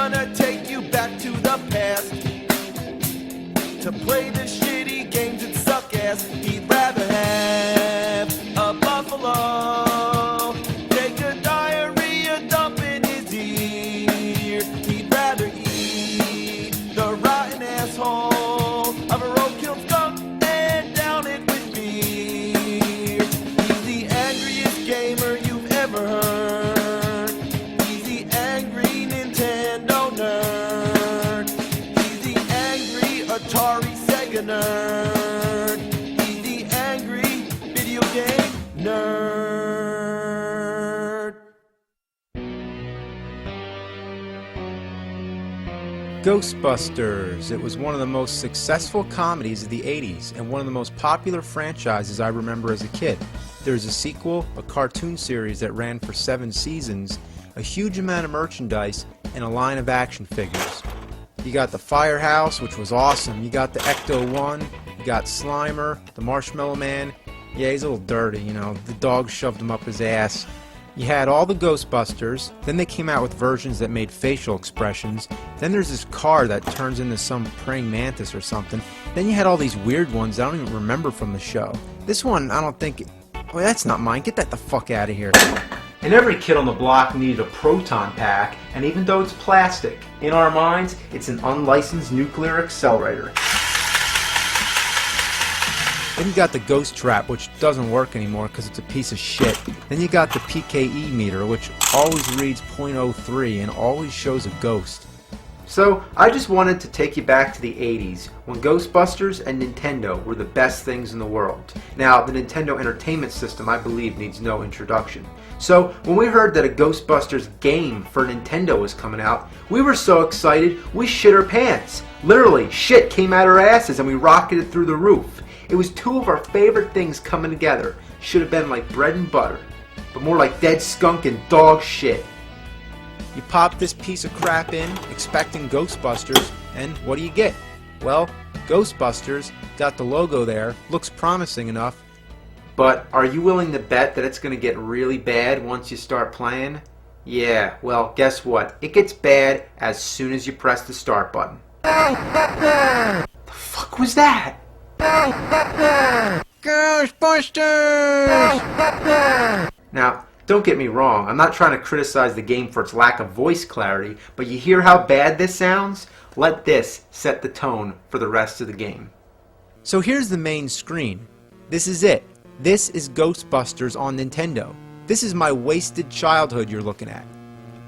gonna take you back to the past to play the shitty games that suck ass. He'd rather have a buffalo take a diarrhea dump in his ear. He'd rather eat the rotten asshole of a roadkill skunk and down it with beer. He's the angriest gamer you've ever heard. He's the angry Nintendo nerd. He's the angry Atari Sega nerd. He's the angry video game nerd. Ghostbusters. It was one of the most successful comedies of the 80s and one of the most popular franchises I remember as a kid. There's a sequel, a cartoon series that ran for 7 seasons, a huge amount of merchandise, and a line of action figures. You got the Firehouse, which was awesome. You got the Ecto-1, you got Slimer, the Marshmallow Man. Yeah, he's a little dirty, you know, the dog shoved him up his ass. You had all the Ghostbusters, then they came out with versions that made facial expressions, then there's this car that turns into some praying mantis or something, then you had all these weird ones I don't even remember from the show. This one, I don't think... Oh, that's not mine. Get that the fuck out of here. And every kid on the block needed a proton pack, and even though it's plastic, in our minds, it's an unlicensed nuclear accelerator. Then you got the Ghost Trap, which doesn't work anymore because it's a piece of shit. Then you got the PKE meter, which always reads .03 and always shows a ghost. So, I just wanted to take you back to the 80s, when Ghostbusters and Nintendo were the best things in the world. Now, the Nintendo Entertainment System, I believe, needs no introduction. So, when we heard that a Ghostbusters game for Nintendo was coming out, we were so excited, we shit our pants. Literally, shit came out our asses and we rocketed through the roof. It was 2 of our favorite things coming together. Should have been like bread and butter, but more like dead skunk and dog shit. You pop this piece of crap in, expecting Ghostbusters, and what do you get? Well, Ghostbusters, got the logo there, looks promising enough, but are you willing to bet that it's going to get really bad once you start playing? Yeah, well, guess what? It gets bad as soon as you press the start button. The fuck was that? Ghostbusters! Now, don't get me wrong, I'm not trying to criticize the game for its lack of voice clarity, but you hear how bad this sounds? Let this set the tone for the rest of the game. So here's the main screen. This is it. This is Ghostbusters on Nintendo. This is my wasted childhood you're looking at.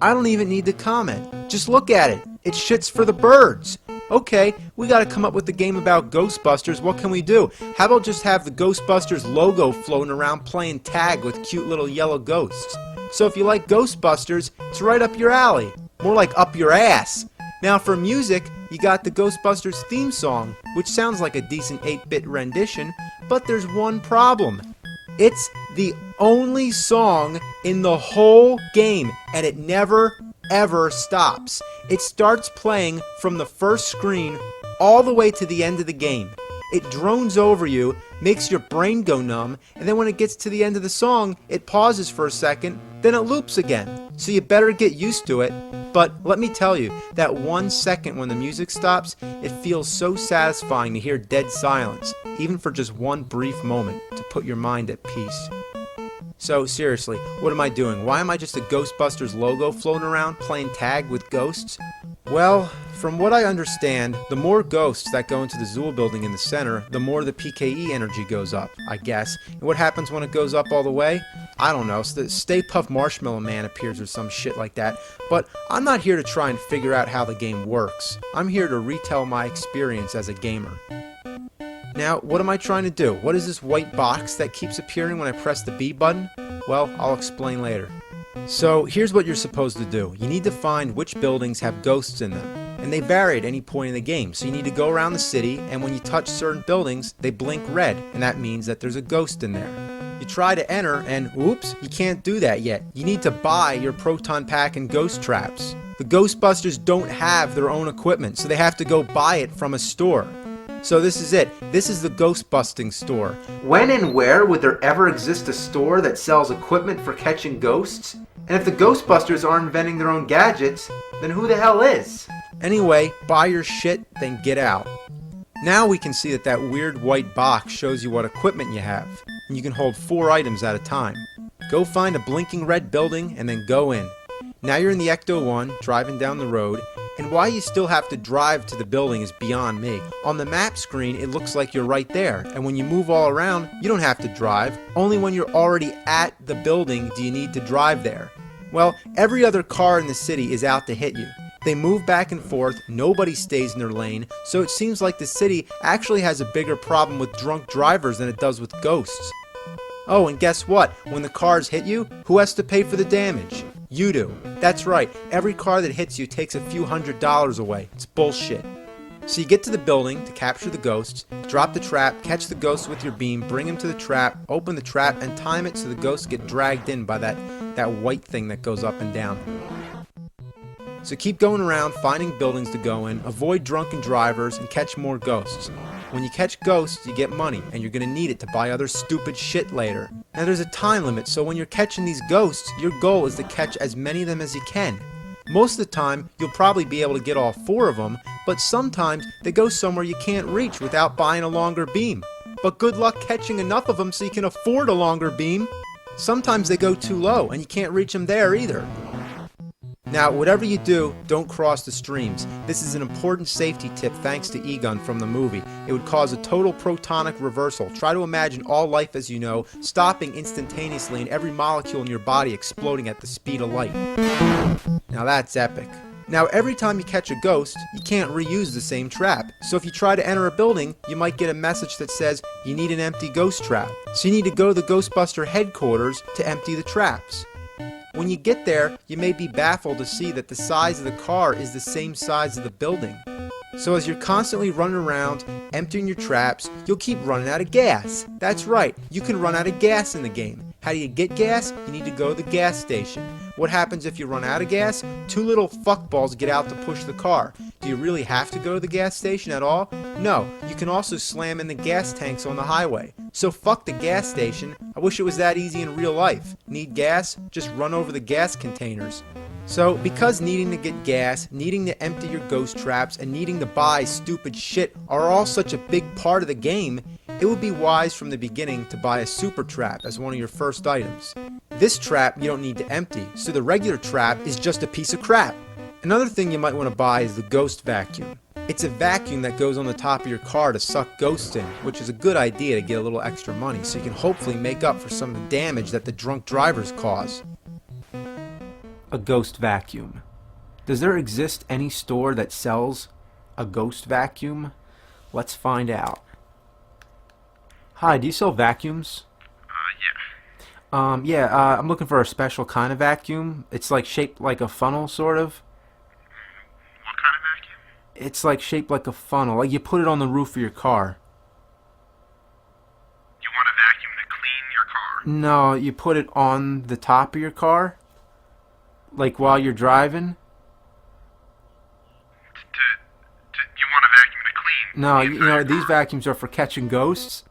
I don't even need to comment. Just look at it. It's shits for the birds. Okay, we gotta come up with a game about Ghostbusters. What can we do? How about just have the Ghostbusters logo floating around playing tag with cute little yellow ghosts? So if you like Ghostbusters, it's right up your alley. More like up your ass. Now for music, you got the Ghostbusters theme song, which sounds like a decent 8-bit rendition, but there's one problem. It's the only song in the whole game, and it never ever stops. It starts playing from the first screen all the way to the end of the game. It drones over you, makes your brain go numb, and then when it gets to the end of the song, it pauses for a second, then it loops again. So you better get used to it. But let me tell you, that 1 second when the music stops, it feels so satisfying to hear dead silence, even for just one brief moment, to put your mind at peace. So seriously, what am I doing? Why am I just a Ghostbusters logo floating around playing tag with ghosts? Well, from what I understand, the more ghosts that go into the Zool building in the center, the more the PKE energy goes up, I guess. And what happens when it goes up all the way? I don't know, the Stay Puft Marshmallow Man appears or some shit like that. But I'm not here to try and figure out how the game works. I'm here to retell my experience as a gamer. Now, what am I trying to do? What is this white box that keeps appearing when I press the B button? Well, I'll explain later. So, here's what you're supposed to do. You need to find which buildings have ghosts in them. And they vary at any point in the game. So you need to go around the city, and when you touch certain buildings, they blink red. And that means that there's a ghost in there. You try to enter, and oops, you can't do that yet. You need to buy your proton pack and ghost traps. The Ghostbusters don't have their own equipment, so they have to go buy it from a store. So this is it. This is the ghost busting store. When and where would there ever exist a store that sells equipment for catching ghosts? And if the Ghostbusters aren't inventing their own gadgets, then who the hell is? Anyway, buy your shit, then get out. Now we can see that weird white box shows you what equipment you have, and you can hold 4 items at a time. Go find a blinking red building and then go in. Now you're in the Ecto-1, driving down the road, and why you still have to drive to the building is beyond me. On the map screen, it looks like you're right there, and when you move all around, you don't have to drive. Only when you're already at the building do you need to drive there. Well, every other car in the city is out to hit you. They move back and forth, nobody stays in their lane, so it seems like the city actually has a bigger problem with drunk drivers than it does with ghosts. Oh, and guess what? When the cars hit you, who has to pay for the damage? You do. That's right, every car that hits you takes a few $100s away. It's bullshit. So you get to the building to capture the ghosts, drop the trap, catch the ghosts with your beam, bring them to the trap, open the trap, and time it so the ghosts get dragged in by that white thing that goes up and down. So keep going around, finding buildings to go in, avoid drunken drivers, and catch more ghosts. When you catch ghosts, you get money, and you're going to need it to buy other stupid shit later. Now there's a time limit, so when you're catching these ghosts, your goal is to catch as many of them as you can. Most of the time, you'll probably be able to get all 4 of them, but sometimes they go somewhere you can't reach without buying a longer beam. But good luck catching enough of them so you can afford a longer beam. Sometimes they go too low, and you can't reach them there either. Now, whatever you do, don't cross the streams. This is an important safety tip thanks to Egon from the movie. It would cause a total protonic reversal. Try to imagine all life as you know, stopping instantaneously and every molecule in your body exploding at the speed of light. Now that's epic. Now, every time you catch a ghost, you can't reuse the same trap. So if you try to enter a building, you might get a message that says, you need an empty ghost trap. So you need to go to the Ghostbuster headquarters to empty the traps. When you get there, you may be baffled to see that the size of the car is the same size of the building. So as you're constantly running around, emptying your traps, you'll keep running out of gas. That's right, you can run out of gas in the game. How do you get gas? You need to go to the gas station. What happens if you run out of gas? 2 little fuckballs get out to push the car. Do you really have to go to the gas station at all? No, you can also slam in the gas tanks on the highway. So fuck the gas station. I wish it was that easy in real life. Need gas? Just run over the gas containers. So, because needing to get gas, needing to empty your ghost traps, and needing to buy stupid shit are all such a big part of the game, it would be wise from the beginning to buy a super trap as one of your first items. This trap you don't need to empty, so the regular trap is just a piece of crap. Another thing you might want to buy is the ghost vacuum. It's a vacuum that goes on the top of your car to suck ghosts in, which is a good idea to get a little extra money so you can hopefully make up for some of the damage that the drunk drivers cause. A ghost vacuum. Does there exist any store that sells a ghost vacuum? Let's find out. Hi, do you sell vacuums? Yeah. I'm looking for a special kind of vacuum. It's like shaped like a funnel, sort of. What kind of vacuum? It's like shaped like a funnel, like you put it on the roof of your car. You want a vacuum to clean your car? No, you put it on the top of your car, like while you're driving. You want a vacuum to clean? No, you know, these vacuums are for catching ghosts.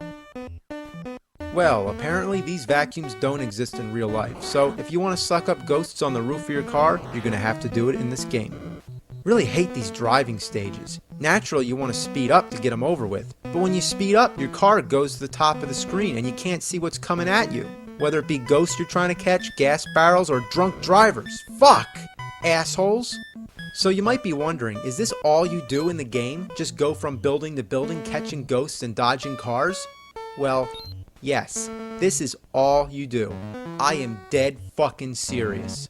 Well, apparently these vacuums don't exist in real life, so if you want to suck up ghosts on the roof of your car, you're going to have to do it in this game. Really hate these driving stages. Naturally, you want to speed up to get them over with, but when you speed up, your car goes to the top of the screen and you can't see what's coming at you. Whether it be ghosts you're trying to catch, gas barrels, or drunk drivers. Fuck! Assholes! So you might be wondering, is this all you do in the game? Just go from building to building catching ghosts and dodging cars? Well, yes, this is all you do. I am dead fucking serious.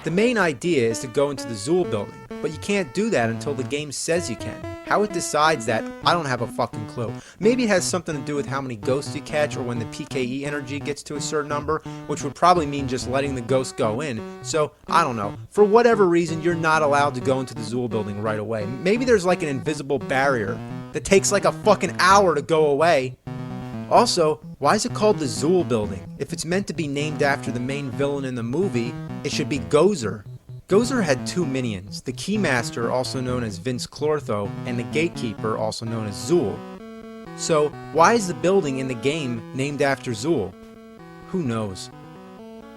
The main idea is to go into the Zool building, but you can't do that until the game says you can. How it decides that, I don't have a fucking clue. Maybe it has something to do with how many ghosts you catch or when the PKE energy gets to a certain number, which would probably mean just letting the ghost go in. So, I don't know. For whatever reason, you're not allowed to go into the Zool building right away. Maybe there's like an invisible barrier that takes like a fucking hour to go away. Also, why is it called the Zool building? If it's meant to be named after the main villain in the movie, it should be Gozer. Gozer had 2 minions, the Keymaster, also known as Vince Clortho, and the Gatekeeper, also known as Zool. So, why is the building in the game named after Zool? Who knows?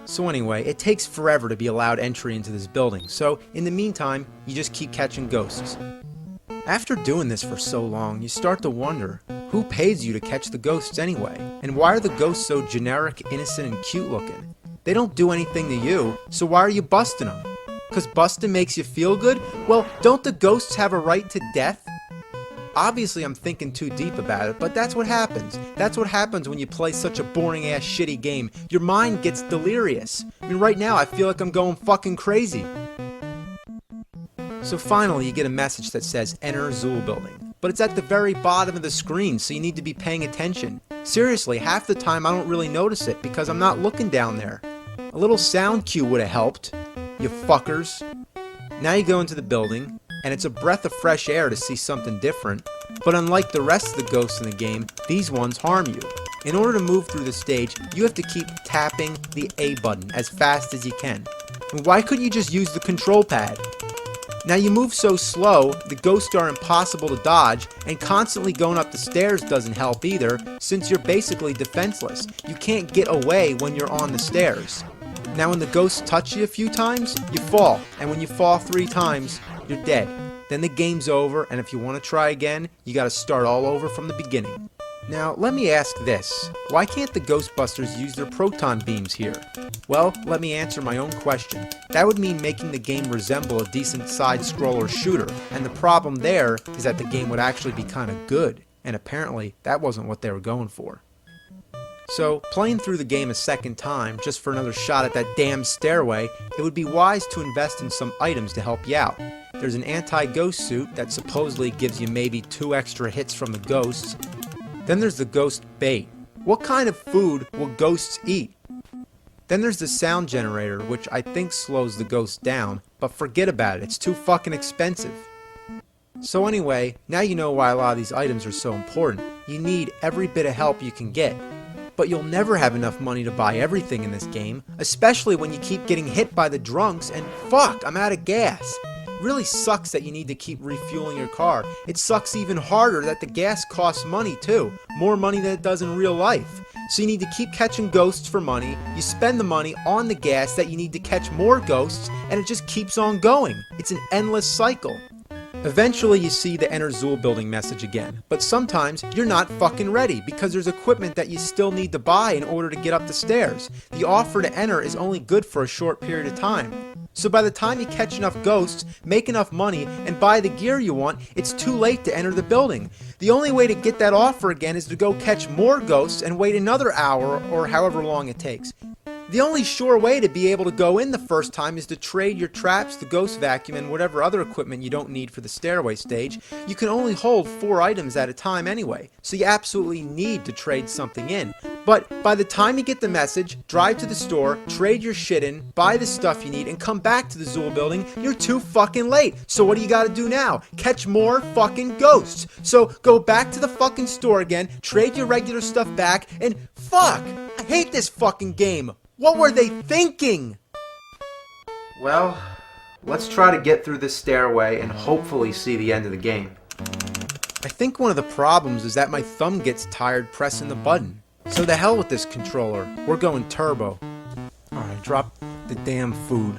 So anyway, it takes forever to be allowed entry into this building, so in the meantime, you just keep catching ghosts. After doing this for so long, you start to wonder, who pays you to catch the ghosts anyway? And why are the ghosts so generic, innocent, and cute looking? They don't do anything to you, so why are you busting them? Because busting makes you feel good? Well, don't the ghosts have a right to death? Obviously I'm thinking too deep about it, but that's what happens. That's what happens when you play such a boring ass shitty game. Your mind gets delirious. I mean, right now I feel like I'm going fucking crazy. So finally you get a message that says enter Zool building. But it's at the very bottom of the screen, so you need to be paying attention. Seriously, half the time I don't really notice it because I'm not looking down there. A little sound cue would have helped, you fuckers. Now you go into the building, and it's a breath of fresh air to see something different. But unlike the rest of the ghosts in the game, these ones harm you. In order to move through the stage, you have to keep tapping the A button as fast as you can. And why couldn't you just use the control pad? Now you move so slow, the ghosts are impossible to dodge, and constantly going up the stairs doesn't help either, since you're basically defenseless. You can't get away when you're on the stairs. Now when the ghosts touch you a few times, you fall, and when you fall 3 times, you're dead. Then the game's over, and if you want to try again, you gotta start all over from the beginning. Now, let me ask this. Why can't the Ghostbusters use their proton beams here? Well, let me answer my own question. That would mean making the game resemble a decent side-scroller shooter, and the problem there is that the game would actually be kinda good, and apparently that wasn't what they were going for. So, playing through the game a second time, just for another shot at that damn stairway, it would be wise to invest in some items to help you out. There's an anti-ghost suit that supposedly gives you maybe 2 extra hits from the ghosts. Then there's the ghost bait. What kind of food will ghosts eat? Then there's the sound generator, which I think slows the ghosts down, but forget about it, it's too fucking expensive. So anyway, now you know why a lot of these items are so important. You need every bit of help you can get. But you'll never have enough money to buy everything in this game, especially when you keep getting hit by the drunks and fuck, I'm out of gas. It really sucks that you need to keep refueling your car. It sucks even harder that the gas costs money too, more money than it does in real life. So you need to keep catching ghosts for money, you spend the money on the gas that you need to catch more ghosts, and it just keeps on going. It's an endless cycle. Eventually you see the enter Zool building message again, but sometimes you're not fucking ready because there's equipment that you still need to buy in order to get up the stairs. The offer to enter is only good for a short period of time. So by the time you catch enough ghosts, make enough money, and buy the gear you want, it's too late to enter the building. The only way to get that offer again is to go catch more ghosts and wait another hour or however long it takes. The only sure way to be able to go in the first time is to trade your traps, the ghost vacuum, and whatever other equipment you don't need for the stairway stage. You can only hold 4 items at a time anyway, so you absolutely need to trade something in. But by the time you get the message, drive to the store, trade your shit in, buy the stuff you need, and come back to the Zool building, you're too fucking late. So what do you gotta do now? Catch more fucking ghosts. So go back to the fucking store again, trade your regular stuff back, and fuck! I hate this fucking game. What were they thinking? Well, let's try to get through this stairway and hopefully see the end of the game. I think one of the problems is that my thumb gets tired pressing the button. So the hell with this controller. We're going turbo. Alright, drop the damn food.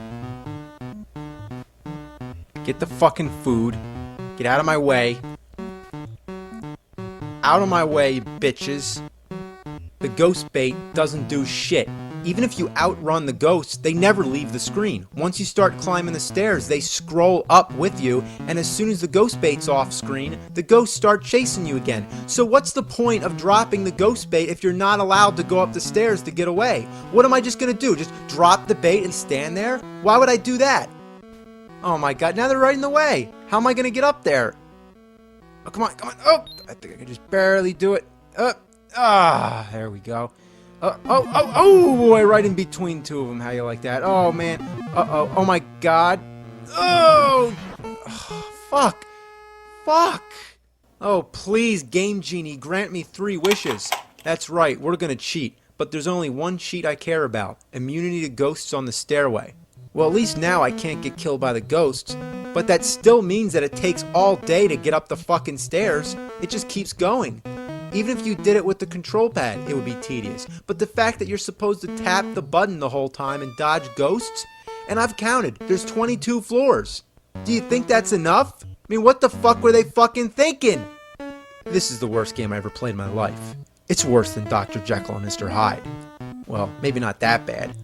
Get the fucking food. Get out of my way. Out of my way, bitches. The ghost bait doesn't do shit. Even if you outrun the ghosts, they never leave the screen. Once you start climbing the stairs, they scroll up with you, and as soon as the ghost bait's off screen, the ghosts start chasing you again. So what's the point of dropping the ghost bait if you're not allowed to go up the stairs to get away? What am I just gonna do? Just drop the bait and stand there? Why would I do that? Oh my god, now they're right in the way. How am I gonna get up there? Oh, come on, come on. Oh, I think I can just barely do it. There we go. Oh boy, right in between 2 of them. How you like that? Oh man. Oh my god. Oh, fuck. Oh please, Game Genie, grant me 3 wishes. That's right, we're gonna cheat. But there's only one cheat I care about. Immunity to ghosts on the stairway. Well, at least now I can't get killed by the ghosts. But that still means that it takes all day to get up the fucking stairs. It just keeps going. Even if you did it with the control pad, it would be tedious. But the fact that you're supposed to tap the button the whole time and dodge ghosts? And I've counted, there's 22 floors. Do you think that's enough? I mean, what the fuck were they fucking thinking? This is the worst game I ever played in my life. It's worse than Dr. Jekyll and Mr. Hyde. Well, maybe not that bad.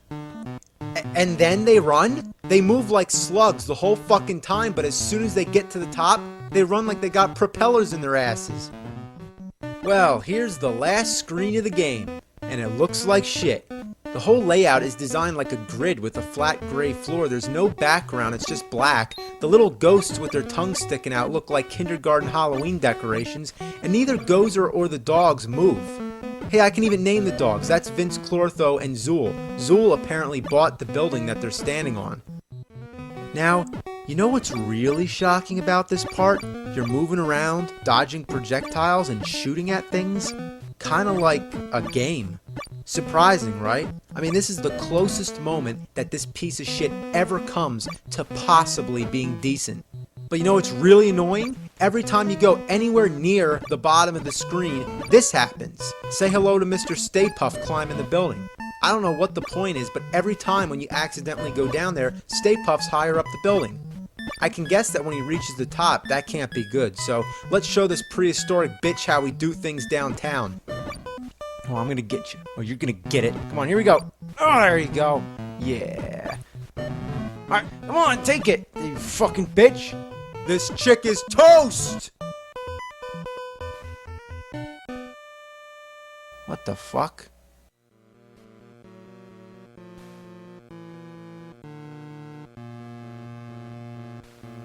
And then they run? They move like slugs the whole fucking time, but as soon as they get to the top, they run like they got propellers in their asses. Well, here's the last screen of the game, and it looks like shit. The whole layout is designed like a grid with a flat gray floor. There's no background, it's just black. The little ghosts with their tongues sticking out look like kindergarten Halloween decorations, and neither Gozer or the dogs move. Hey, I can even name the dogs. That's Vince Clortho and Zool. Zool apparently bought the building that they're standing on. Now, you know what's really shocking about this part? You're moving around, dodging projectiles, and shooting at things. Kinda like a game. Surprising, right? I mean, this is the closest moment that this piece of shit ever comes to possibly being decent. But you know what's really annoying? Every time you go anywhere near the bottom of the screen, this happens. Say hello to Mr. Stay Puft climbing the building. I don't know what the point is, but every time when you accidentally go down there, Stay Puft's higher up the building. I can guess that when he reaches the top, that can't be good. So let's show this prehistoric bitch how we do things downtown. Oh, I'm gonna get you. Oh, you're gonna get it. Come on, here we go. Oh, there you go. Yeah. Alright, come on, take it, you fucking bitch. This chick is toast! What the fuck?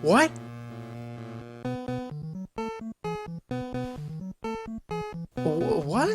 What? What?